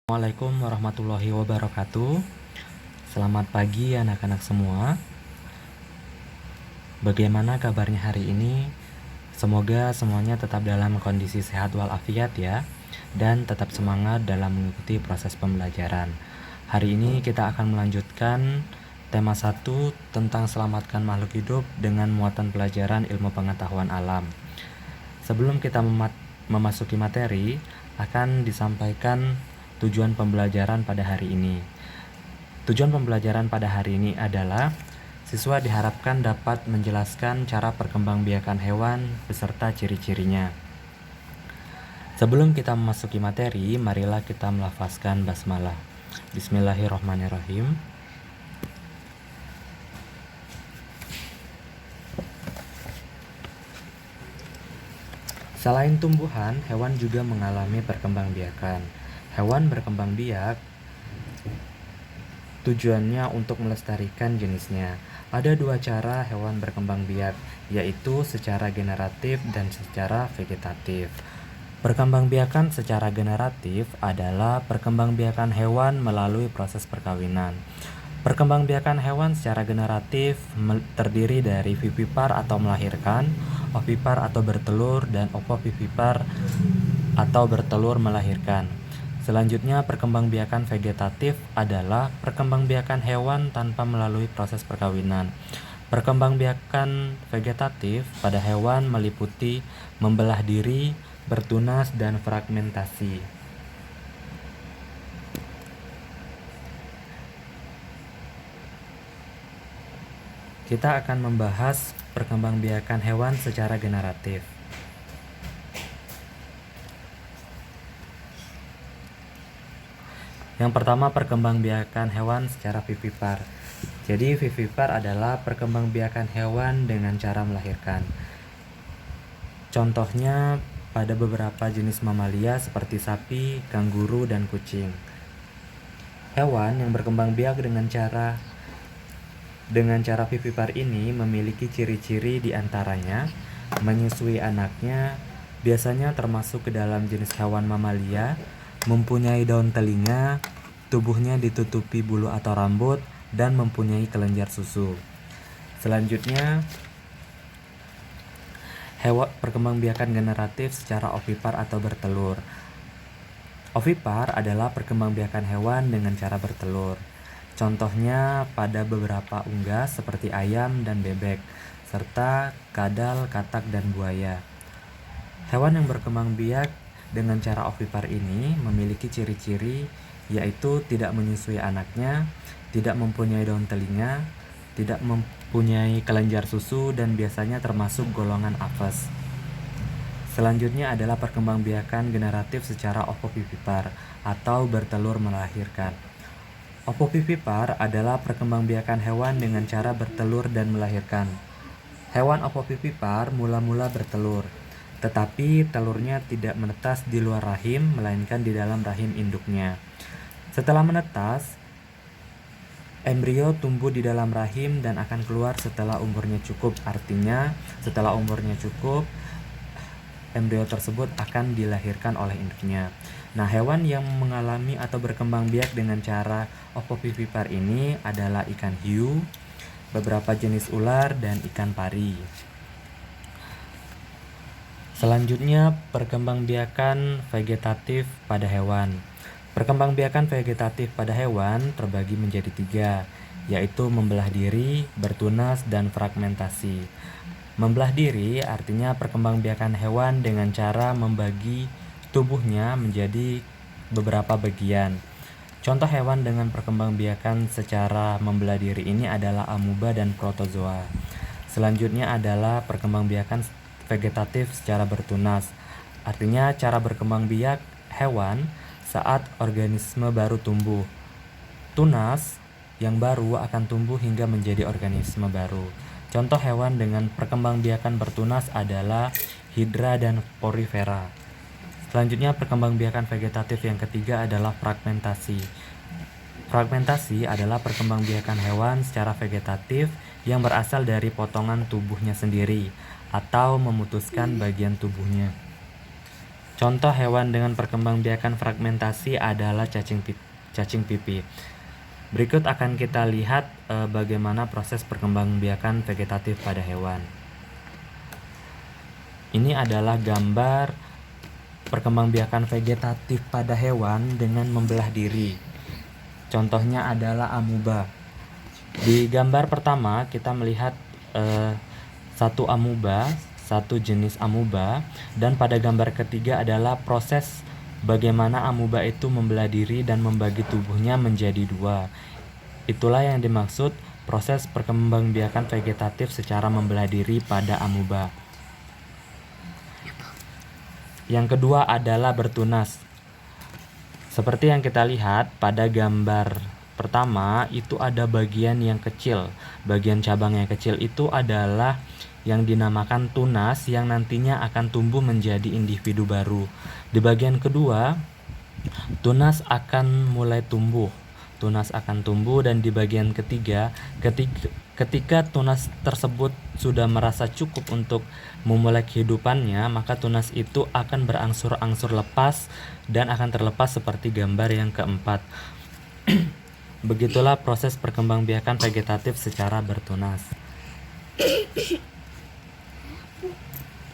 Assalamualaikum warahmatullahi wabarakatuh. Selamat pagi anak-anak semua. Bagaimana kabarnya hari ini? Semoga semuanya tetap dalam kondisi sehat walafiat ya, dan tetap semangat dalam mengikuti proses pembelajaran. Hari ini kita akan melanjutkan tema 1 tentang selamatkan makhluk hidup dengan muatan pelajaran ilmu pengetahuan alam. Sebelum kita memasuki materi, akan disampaikan tujuan pembelajaran pada hari ini. Tujuan pembelajaran pada hari ini adalah siswa diharapkan dapat menjelaskan cara perkembangbiakan hewan beserta ciri-cirinya. Sebelum kita memasuki materi, marilah kita melafazkan basmalah. Bismillahirrahmanirrahim. Selain tumbuhan, hewan juga mengalami perkembangbiakan. Hewan berkembang biak tujuannya untuk melestarikan jenisnya. Ada 2 cara hewan berkembang biak, yaitu secara generatif dan secara vegetatif. Perkembangbiakan secara generatif adalah perkembangbiakan hewan melalui proses perkawinan. Perkembangbiakan hewan secara generatif terdiri dari vivipar atau melahirkan, ovipar atau bertelur, dan opovivipar atau bertelur melahirkan. Selanjutnya, perkembangbiakan vegetatif adalah perkembangbiakan hewan tanpa melalui proses perkawinan. Perkembangbiakan vegetatif pada hewan meliputi membelah diri, bertunas, dan fragmentasi. Kita akan membahas perkembangbiakan hewan secara generatif. Yang pertama, perkembangbiakan hewan secara vivipar. Jadi vivipar adalah perkembangbiakan hewan dengan cara melahirkan. Contohnya pada beberapa jenis mamalia seperti sapi, kanguru, dan kucing. Hewan yang berkembang biak dengan cara vivipar ini memiliki ciri-ciri diantaranya menyusui anaknya, biasanya termasuk ke dalam jenis hewan mamalia, mempunyai daun telinga, tubuhnya ditutupi bulu atau rambut, dan mempunyai kelenjar susu. Selanjutnya, hewan perkembangbiakan generatif secara ovipar atau bertelur. Ovipar adalah perkembangbiakan hewan dengan cara bertelur. Contohnya pada beberapa unggas seperti ayam dan bebek, serta kadal, katak, dan buaya. Hewan yang berkembang biak dengan cara ovipar ini memiliki ciri-ciri yaitu tidak menyusui anaknya, tidak mempunyai daun telinga, tidak mempunyai kelenjar susu, dan biasanya termasuk golongan apes. Selanjutnya adalah perkembangbiakan generatif secara ovovivipar atau bertelur melahirkan. Ovovivipar adalah perkembangbiakan hewan dengan cara bertelur dan melahirkan. Hewan ovovivipar mula-mula bertelur, tetapi telurnya tidak menetas di luar rahim, melainkan di dalam rahim induknya. Setelah menetas, embrio tumbuh di dalam rahim dan akan keluar setelah umurnya cukup. Artinya, setelah umurnya cukup, embrio tersebut akan dilahirkan oleh induknya. Nah, hewan yang mengalami atau berkembang biak dengan cara ovovivipar ini adalah ikan hiu, beberapa jenis ular, dan ikan pari. Selanjutnya, perkembangbiakan vegetatif pada hewan. Perkembangbiakan vegetatif pada hewan terbagi menjadi 3, yaitu membelah diri, bertunas, dan fragmentasi. Membelah diri artinya perkembangbiakan hewan dengan cara membagi tubuhnya menjadi beberapa bagian. Contoh hewan dengan perkembangbiakan secara membelah diri ini adalah amuba dan protozoa. Selanjutnya adalah perkembangbiakan vegetatif secara bertunas. Artinya cara berkembang biak hewan saat organisme baru tumbuh. Tunas yang baru akan tumbuh hingga menjadi organisme baru. Contoh hewan dengan perkembangbiakan bertunas adalah hidra dan porifera. Selanjutnya, perkembangbiakan vegetatif yang ketiga adalah fragmentasi. Fragmentasi adalah perkembangbiakan hewan secara vegetatif yang berasal dari potongan tubuhnya sendiri atau memutuskan bagian tubuhnya. Contoh hewan dengan perkembangbiakan fragmentasi adalah cacing pipi. Berikut akan kita lihat bagaimana proses perkembangbiakan vegetatif pada hewan. Ini adalah gambar perkembangbiakan vegetatif pada hewan dengan membelah diri. Contohnya adalah amuba. Di gambar pertama kita melihat satu jenis amuba, dan pada gambar ketiga adalah proses bagaimana amuba itu membelah diri dan membagi tubuhnya menjadi dua. Itulah yang dimaksud proses perkembangbiakan vegetatif secara membelah diri pada amuba. Yang kedua adalah bertunas. Seperti yang kita lihat pada gambar pertama, itu ada bagian yang kecil. Bagian cabang yang kecil itu adalah yang dinamakan tunas yang nantinya akan tumbuh menjadi individu baru. Di bagian kedua, tunas akan mulai tumbuh. Dan di bagian ketiga, ketika tunas tersebut sudah merasa cukup untuk memulai kehidupannya, maka tunas itu akan berangsur-angsur lepas dan akan terlepas seperti gambar yang keempat. Begitulah proses perkembangbiakan vegetatif secara bertunas.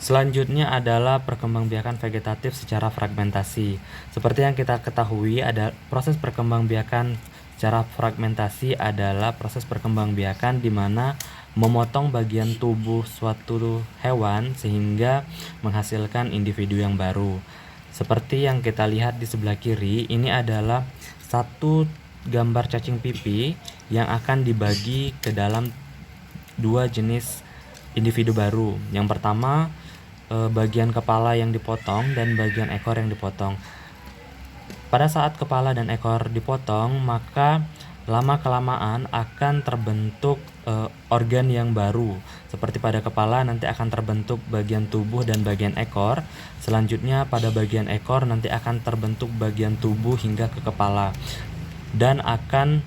Selanjutnya adalah perkembangbiakan vegetatif secara fragmentasi. Seperti yang kita ketahui, ada proses perkembangbiakan secara fragmentasi adalah proses perkembangbiakan di mana memotong bagian tubuh suatu hewan sehingga menghasilkan individu yang baru. Seperti yang kita lihat di sebelah kiri, ini adalah satu gambar cacing pipi yang akan dibagi ke dalam dua jenis individu baru. Yang pertama, bagian kepala yang dipotong dan bagian ekor yang dipotong. Pada saat kepala dan ekor dipotong, maka lama-kelamaan akan terbentuk organ yang baru. Seperti pada kepala nanti akan terbentuk bagian tubuh dan bagian ekor. Selanjutnya pada bagian ekor nanti akan terbentuk bagian tubuh hingga ke kepala, dan akan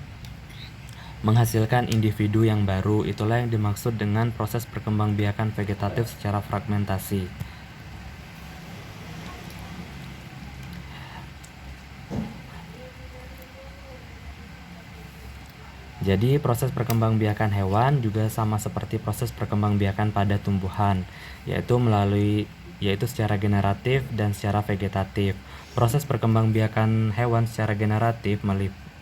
menghasilkan individu yang baru. Itulah yang dimaksud dengan proses perkembangbiakan vegetatif secara fragmentasi. Jadi proses perkembangbiakan hewan juga sama seperti proses perkembangbiakan pada tumbuhan, yaitu secara generatif dan secara vegetatif. Proses perkembangbiakan hewan secara generatif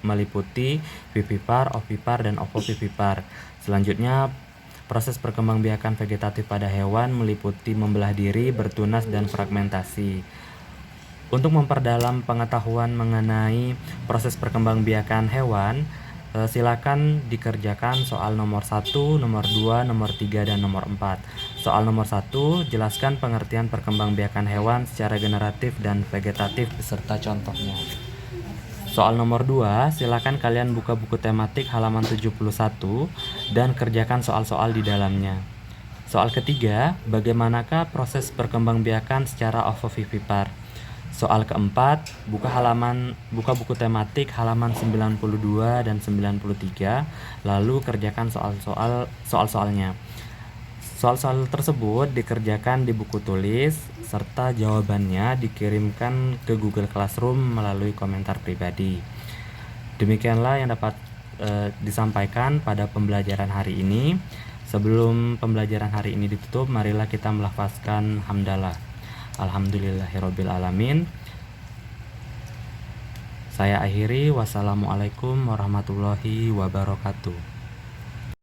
meliputi vivipar, ovipar, dan ovovivipar. Selanjutnya, proses perkembangbiakan vegetatif pada hewan meliputi membelah diri, bertunas, dan fragmentasi. Untuk memperdalam pengetahuan mengenai proses perkembangbiakan hewan, silakan dikerjakan soal nomor 1, nomor 2, nomor 3, dan nomor 4. Soal nomor 1, jelaskan pengertian perkembangbiakan hewan secara generatif dan vegetatif beserta contohnya. Soal nomor 2, silakan kalian buka buku tematik halaman 71 dan kerjakan soal-soal di dalamnya. Soal ketiga, bagaimanakah proses perkembangbiakan secara ovovivipar? Soal keempat, buka buku tematik halaman 92 dan 93, lalu kerjakan soal-soalnya. Soal-soal tersebut dikerjakan di buku tulis, serta jawabannya dikirimkan ke Google Classroom melalui komentar pribadi. Demikianlah yang dapat disampaikan pada pembelajaran hari ini. Sebelum pembelajaran hari ini ditutup, marilah kita melafazkan hamdalah. Alhamdulillahirabbil alamin. Saya akhiri. Wassalamualaikum warahmatullahi wabarakatuh.